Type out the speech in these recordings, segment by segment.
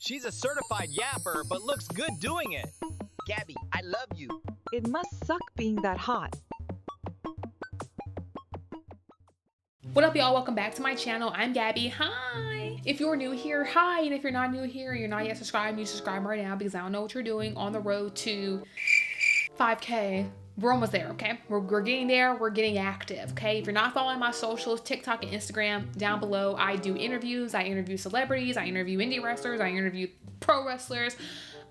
She's a certified yapper, but looks good doing it. Gabby, I love you. It must suck being that hot. What up, y'all? Welcome back to my channel. I'm Gabby. Hi! If you're new here, hi! And if you're not new here, you're not yet subscribed, you subscribe right now because I don't know what you're doing on the road to 5K. We're almost there, okay? We're getting there. We're getting active, okay? If you're not following my socials, TikTok and Instagram, down below, I do interviews. I interview celebrities. I interview indie wrestlers. I interview pro wrestlers.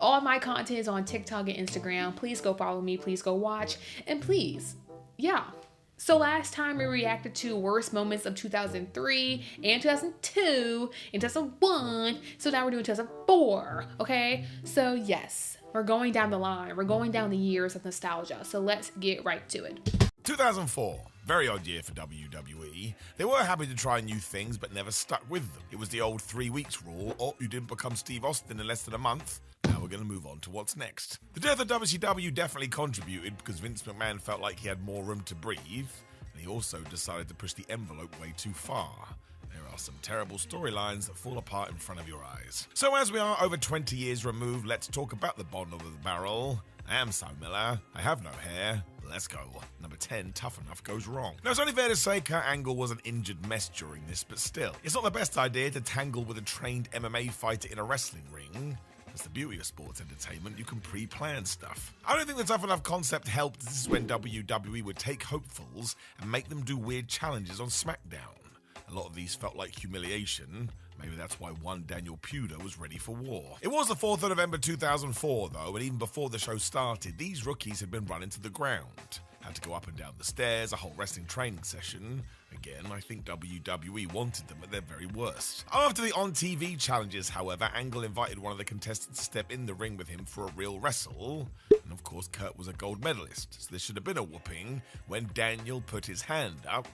All of my content is on TikTok and Instagram. Please go follow me. Please go watch. And please, yeah. So last time we reacted to worst moments of 2003 and 2002 and 2001. So now we're doing 2004, okay? So yes, we're going down the line. We're going down the years of nostalgia. So let's get right to it. 2004. Very odd year for WWE. They were happy to try new things, but never stuck with them. It was the old 3 weeks rule, or you didn't become Steve Austin in less than a month. Now we're going to move on to what's next. The death of WCW definitely contributed because Vince McMahon felt like he had more room to breathe, and he also decided to push the envelope way too far. There are some terrible storylines that fall apart in front of your eyes. So as we are over 20 years removed, let's talk about the bottom of the barrel. I am Sam Miller. I have no hair. Let's go. Number 10, Tough Enough goes wrong. Now, it's only fair to say Kurt Angle was an injured mess during this, but still, it's not the best idea to tangle with a trained MMA fighter in a wrestling ring. That's the beauty of sports entertainment, you can pre-plan stuff. I don't think the Tough Enough concept helped. This is when WWE would take hopefuls and make them do weird challenges on SmackDown. A lot of these felt like humiliation. Maybe that's why one Daniel Puder was ready for war. It was the 4th of November 2004 though, and even before the show started, these rookies had been run into the ground. Had to go up and down the stairs, a whole wrestling training session. Again, I think WWE wanted them at their very worst. After the on-TV challenges, however, Angle invited one of the contestants to step in the ring with him for a real wrestle. And of course, Kurt was a gold medalist, so there should have been a whooping when Daniel put his hand up.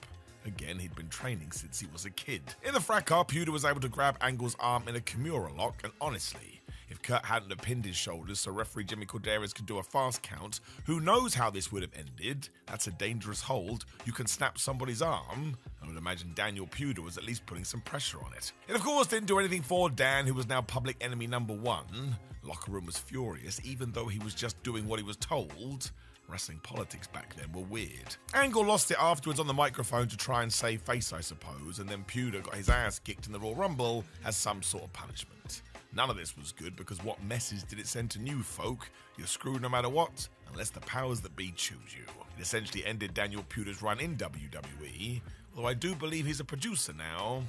Again, he'd been training since he was a kid. In the fracas, Puder was able to grab Angle's arm in a Kimura lock, and honestly, if Kurt hadn't have pinned his shoulders so referee Jimmy Corderas could do a fast count, who knows how this would have ended? That's a dangerous hold. You can snap somebody's arm. I would imagine Daniel Puder was at least putting some pressure on it. It of course didn't do anything for Dan, who was now public enemy number 1. Locker room was furious, even though he was just doing what he was told. Wrestling politics back then were weird. Angle lost it afterwards on the microphone to try and save face, I suppose, and then Puder got his ass kicked in the Royal Rumble as some sort of punishment. None of this was good because what message did it send to new folk? You're screwed no matter what, unless the powers that be choose you. It essentially ended Daniel Puder's run in WWE, although I do believe he's a producer now.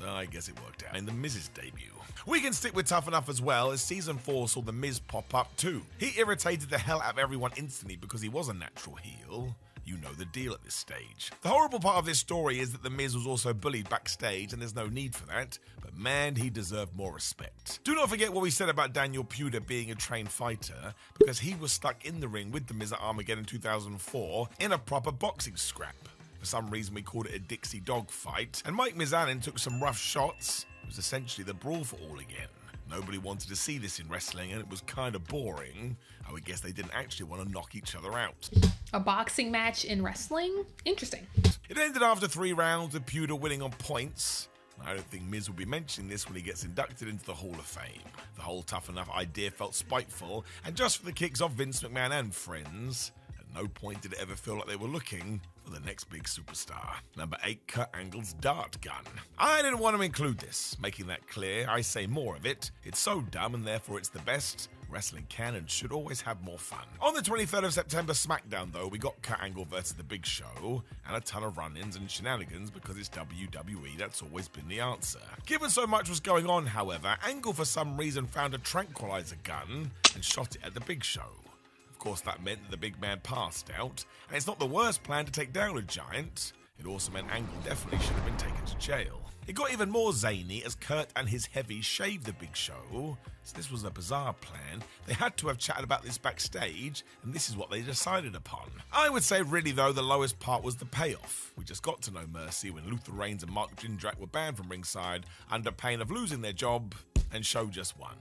I guess it worked out. In The Miz's debut. We can stick with Tough Enough as well, as season 4 saw The Miz pop up too. He irritated the hell out of everyone instantly because he was a natural heel. You know the deal at this stage. The horrible part of this story is that The Miz was also bullied backstage, and there's no need for that, but man, he deserved more respect. Do not forget what we said about Daniel Puder being a trained fighter, because he was stuck in the ring with The Miz at Armageddon 2004 in a proper boxing scrap. For some reason, we called it a Dixie dog fight, and Mike Mizanin took some rough shots. It was essentially the brawl for all again. Nobody wanted to see this in wrestling, and it was kind of boring. I would guess they didn't actually want to knock each other out. A boxing match in wrestling? Interesting. It ended after 3 rounds with Puder winning on points. I don't think Miz will be mentioning this when he gets inducted into the Hall of Fame. The whole Tough Enough idea felt spiteful, and just for the kicks of Vince McMahon and friends. At no point did it ever feel like they were looking for the next big superstar. Number 8, Kurt Angle's dart gun. I didn't want to include this, making that clear. I say more of it. It's so dumb and therefore it's the best. Wrestling can and should always have more fun. On the 23rd of September SmackDown though, we got Kurt Angle versus The Big Show, and a ton of run-ins and shenanigans because it's WWE, that's always been the answer. Given so much was going on, however, Angle for some reason found a tranquilizer gun and shot it at The Big Show. Of course, that meant that the big man passed out, and it's not the worst plan to take down a giant. It also meant Angle definitely should have been taken to jail. It got even more zany as Kurt and his heavy shaved The Big Show, so this was a bizarre plan. They had to have chatted about this backstage, and this is what they decided upon. I would say really though, the lowest part was the payoff. We just got to No Mercy when Luther Reigns and Mark Jindrak were banned from ringside under pain of losing their job, and show just won.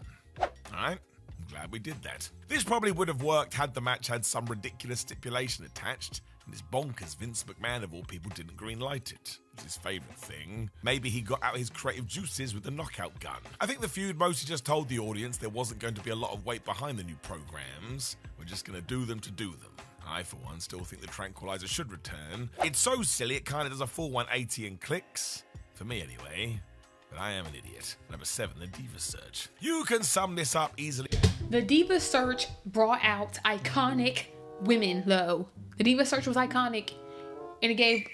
Alright? I'm glad we did that. This probably would have worked had the match had some ridiculous stipulation attached. And it's bonkers Vince McMahon, of all people, didn't greenlight it. It was his favourite thing. Maybe he got out his creative juices with the knockout gun. I think the feud mostly just told the audience there wasn't going to be a lot of weight behind the new programs. We're just going to do them to do them. I, for one, still think the Tranquilizer should return. It's so silly it kind of does a full 180 and clicks. For me, anyway. But I am an idiot. Number 7, the Diva Search. You can sum this up easily. The Diva Search brought out iconic women, though. The Diva Search was iconic, and it gave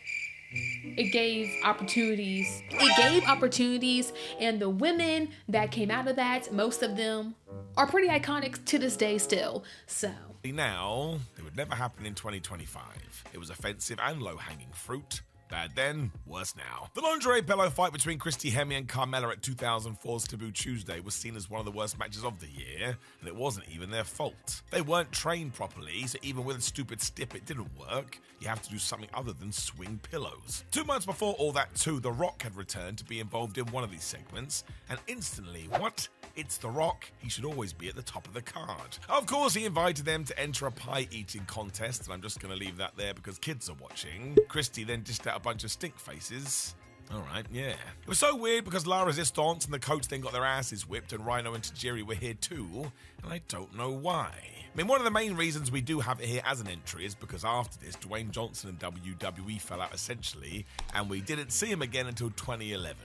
opportunities. It gave opportunities, and the women that came out of that, most of them are pretty iconic to this day still. So now, it would never happen in 2025. It was offensive and low-hanging fruit. Bad then, worse now. The lingerie pillow fight between Christy Hemme and Carmella at 2004's Taboo Tuesday was seen as one of the worst matches of the year, and it wasn't even their fault. They weren't trained properly, so even with a stupid stip it didn't work. You have to do something other than swing pillows. 2 months before all that too, The Rock had returned to be involved in one of these segments, and instantly, what? It's The Rock. He should always be at the top of the card. Of course, he invited them to enter a pie-eating contest, and I'm just going to leave that there because kids are watching. Christy then dished out a bunch of stink faces. Alright, yeah. It was so weird because La Resistance and the Coach then got their asses whipped, and Rhino and Tajiri were here too, and I don't know why. I mean, one of the main reasons we do have it here as an entry is because after this, Dwayne Johnson and WWE fell out essentially, and we didn't see him again until 2011.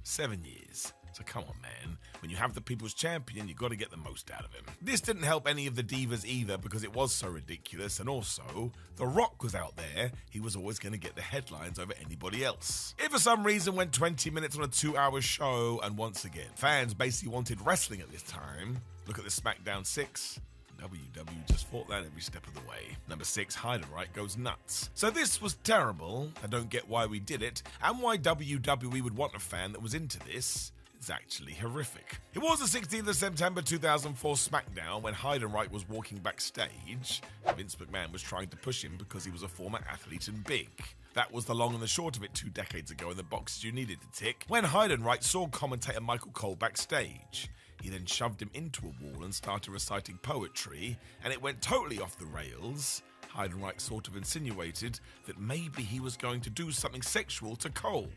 7 years. So come on, man. When you have the People's Champion, you got to get the most out of him. This didn't help any of the divas either because it was so ridiculous, and also, The Rock was out there. He was always going to get the headlines over anybody else. It for some reason went 20 minutes on a 2-hour show, and once again, fans basically wanted wrestling at this time. Look at the SmackDown 6. WWE just fought that every step of the way. Number 6, Heidenreich goes nuts. So this was terrible. I don't get why we did it, and why WWE would want a fan that was into this. It's actually horrific. It was the 16th of September 2004 SmackDown when Heidenreich was walking backstage. Vince McMahon was trying to push him because he was a former athlete and big. That was the long and the short of it 2 decades ago in the boxes you needed to tick, when Heidenreich saw commentator Michael Cole backstage. He then shoved him into a wall and started reciting poetry, and it went totally off the rails. Heidenreich sort of insinuated that maybe he was going to do something sexual to Cole.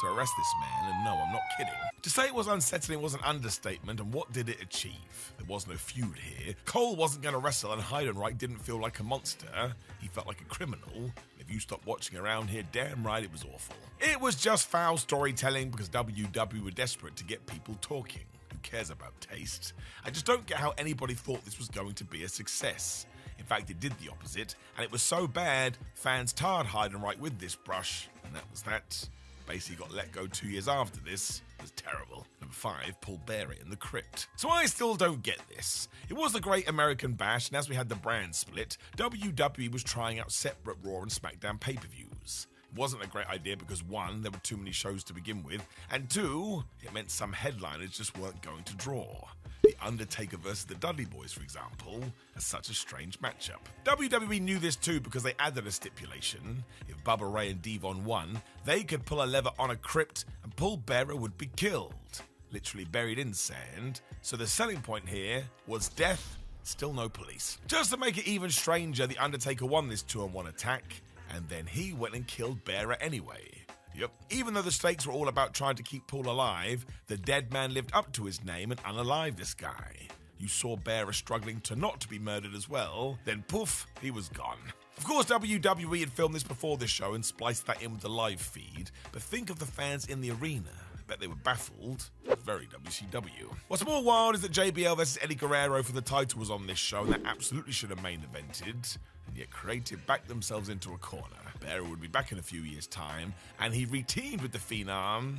So arrest this man, and no, I'm not kidding. To say it was unsettling was an understatement, and what did it achieve? There was no feud here. Cole wasn't going to wrestle, and Heidenreich didn't feel like a monster. He felt like a criminal. If you stopped watching around here, damn right it was awful. It was just foul storytelling because WWE were desperate to get people talking. Who cares about taste? I just don't get how anybody thought this was going to be a success. In fact, it did the opposite, and it was so bad, fans tarred Heidenreich with this brush, and that was that. Basically got let go 2 years after this. It was terrible. Number 5, Paul Bearer in the Crypt. So I still don't get this. It was the Great American Bash, and as we had the brand split, WWE was trying out separate Raw and SmackDown pay-per-views. It wasn't a great idea because 1, there were too many shows to begin with, and 2, it meant some headliners just weren't going to draw. The Undertaker versus the Dudley Boys, for example, is such a strange matchup. WWE knew this too because they added a stipulation. If Bubba Ray and Devon won, they could pull a lever on a crypt and Paul Bearer would be killed. Literally buried in sand. So the selling point here was death, still no police. Just to make it even stranger, the Undertaker won this 2-on-1 attack, and then he went and killed Bearer anyway. Yep. Even though the stakes were all about trying to keep Paul alive, the dead man lived up to his name and unalived this guy. You saw Bearer struggling to not to be murdered as well, then poof, he was gone. Of course, WWE had filmed this before the show and spliced that in with the live feed, but think of the fans in the arena. I bet they were baffled. Very WCW. What's more wild is that JBL vs Eddie Guerrero for the title was on this show, and that absolutely should have main evented, and yet Creative backed themselves into a corner. Bearer would be back in a few years' time, and he re-teamed with the Phenom.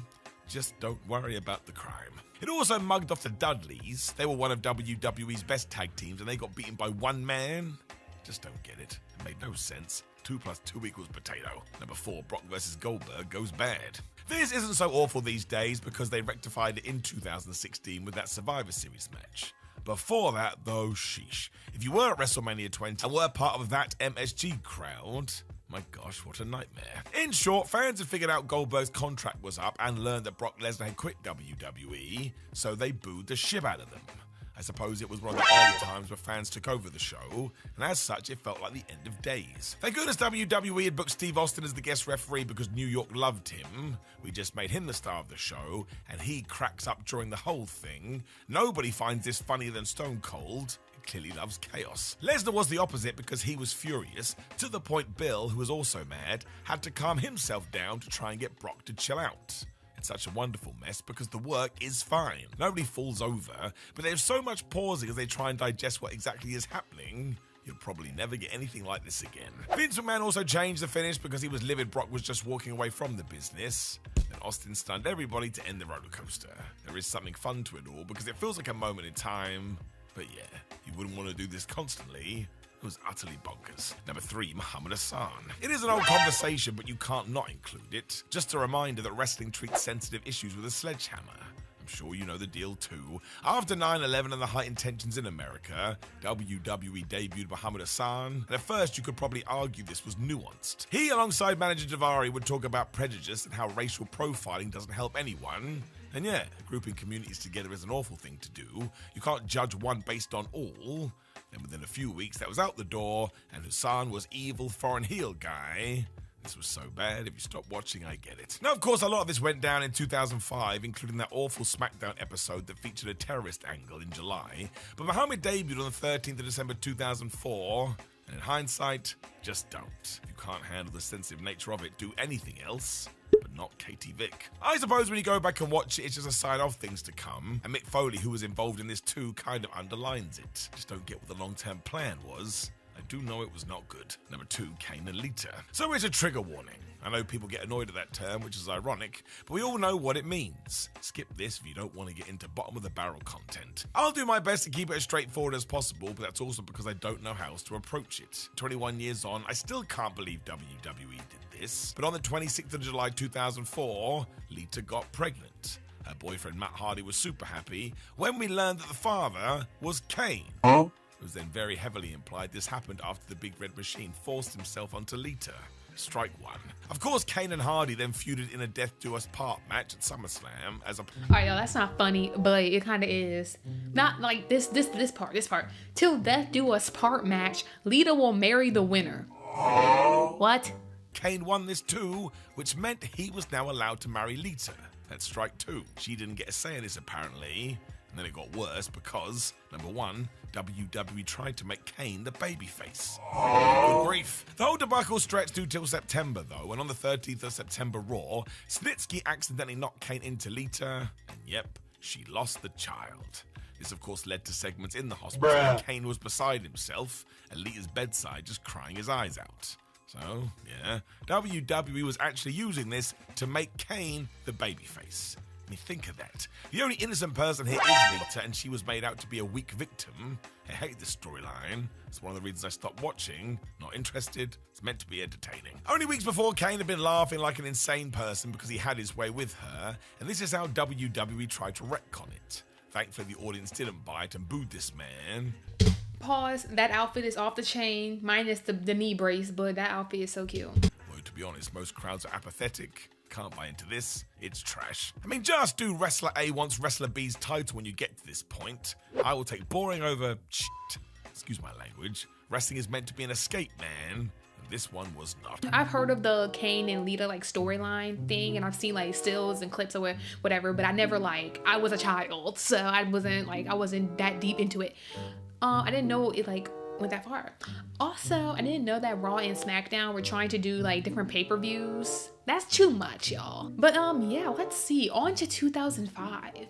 Just don't worry about the crime. It also mugged off the Dudleys. They were one of WWE's best tag teams, and they got beaten by one man. Just don't get it. It made no sense. 2 + 2 = potato. Number 4, Brock vs Goldberg goes bad. This isn't so awful these days because they rectified it in 2016 with that Survivor Series match. Before that, though, sheesh. If you were at WrestleMania 20 and were part of that MSG crowd, my gosh, what a nightmare. In short, fans had figured out Goldberg's contract was up and learned that Brock Lesnar had quit WWE, so they booed the shit out of them. I suppose it was one of the early times where fans took over the show, and as such, it felt like the end of days. Thank goodness WWE had booked Steve Austin as the guest referee because New York loved him. We just made him the star of the show, and he cracks up during the whole thing. Nobody finds this funnier than Stone Cold. He clearly loves chaos. Lesnar was the opposite because he was furious, to the point Bill, who was also mad, had to calm himself down to try and get Brock to chill out. It's such a wonderful mess because the work is fine. Nobody falls over, but there's so much pausing as they try and digest what exactly is happening. You'll probably never get anything like this again. Vince McMahon also changed the finish because he was livid Brock was just walking away from the business. Then Austin stunned everybody to end the roller coaster. There is something fun to it all because it feels like a moment in time. But yeah, you wouldn't want to do this constantly. It was utterly bonkers. Number 3, Muhammad Hassan. It is an old conversation, but you can't not include it. Just a reminder that wrestling treats sensitive issues with a sledgehammer. I'm sure you know the deal too. After 9/11 and the heightened tensions in America, WWE debuted Muhammad Hassan, and at first you could probably argue this was nuanced. He, alongside manager Daivari, would talk about prejudice and how racial profiling doesn't help anyone. And yeah, grouping communities together is an awful thing to do. You can't judge one based on all. And within a few weeks, that was out the door, and Hassan was evil foreign heel guy. This was so bad, if you stop watching, I get it. Now, of course, a lot of this went down in 2005, including that awful SmackDown episode that featured a terrorist angle in July. But Muhammad debuted on the 13th of December 2004, and in hindsight, just don't. If you can't handle the sensitive nature of it, do anything else, but not Katie Vick. I suppose when you go back and watch it, it's just a sign of things to come, and Mick Foley, who was involved in this too, kind of underlines it. Just don't get what the long-term plan was. I do know it was not good. Number 2, Kane and Lita. So it's a trigger warning. I know people get annoyed at that term, which is ironic, but we all know what it means. Skip this if you don't want to get into bottom of the barrel content. I'll do my best to keep it as straightforward as possible, but that's also because I don't know how else to approach it. 21 years on, I still can't believe WWE did this, but on the 26th of July 2004, Lita got pregnant. Her boyfriend Matt Hardy was super happy when we learned that the father was Kane. It was then very heavily implied this happened after the Big Red Machine forced himself onto Lita. Strike 1. Of course, Kane and Hardy then feuded in a Death Do Us Part match at SummerSlam as a... Alright, y'all, that's not funny, but it kind of is. Not like this part. Till Death Do Us Part match, Lita will marry the winner. What? Kane won this too, which meant he was now allowed to marry Lita. That's strike 2. She didn't get a say in this apparently. And then it got worse because, number 1, WWE tried to make Kane the babyface. Good grief. The whole debacle stretched through till September though, and on the 13th of September Raw, Snitsky accidentally knocked Kane into Lita, and yep, she lost the child. This of course led to segments in the hospital where Kane was beside himself, at Lita's bedside just crying his eyes out. So, yeah, WWE was actually using this to make Kane the babyface. I mean, think of that. The only innocent person here is Lita, and she was made out to be a weak victim. I hate this storyline. It's one of the reasons I stopped watching. Not interested. It's meant to be entertaining. Only weeks before, Kane had been laughing like an insane person because he had his way with her, and this is how WWE tried to retcon it. Thankfully, the audience didn't buy it and booed this man. Pause. That outfit is off the chain, minus the knee brace, but that outfit is so cute. Well, to be honest, most crowds are apathetic. Can't buy into this. It's trash. I mean, just do Wrestler A wants Wrestler B's title when you get to this point. I will take boring over shit. Excuse my language. Wrestling is meant to be an escape, man. And this one was not. I've heard of the Kane and Lita like storyline thing, and I've seen like stills and clips or whatever, but I never I was a child, so I wasn't that deep into it. I didn't know it went that far. Also, I didn't know that Raw and SmackDown were trying to do different pay-per-views. That's too much, y'all. But yeah, let's see. On to 2005.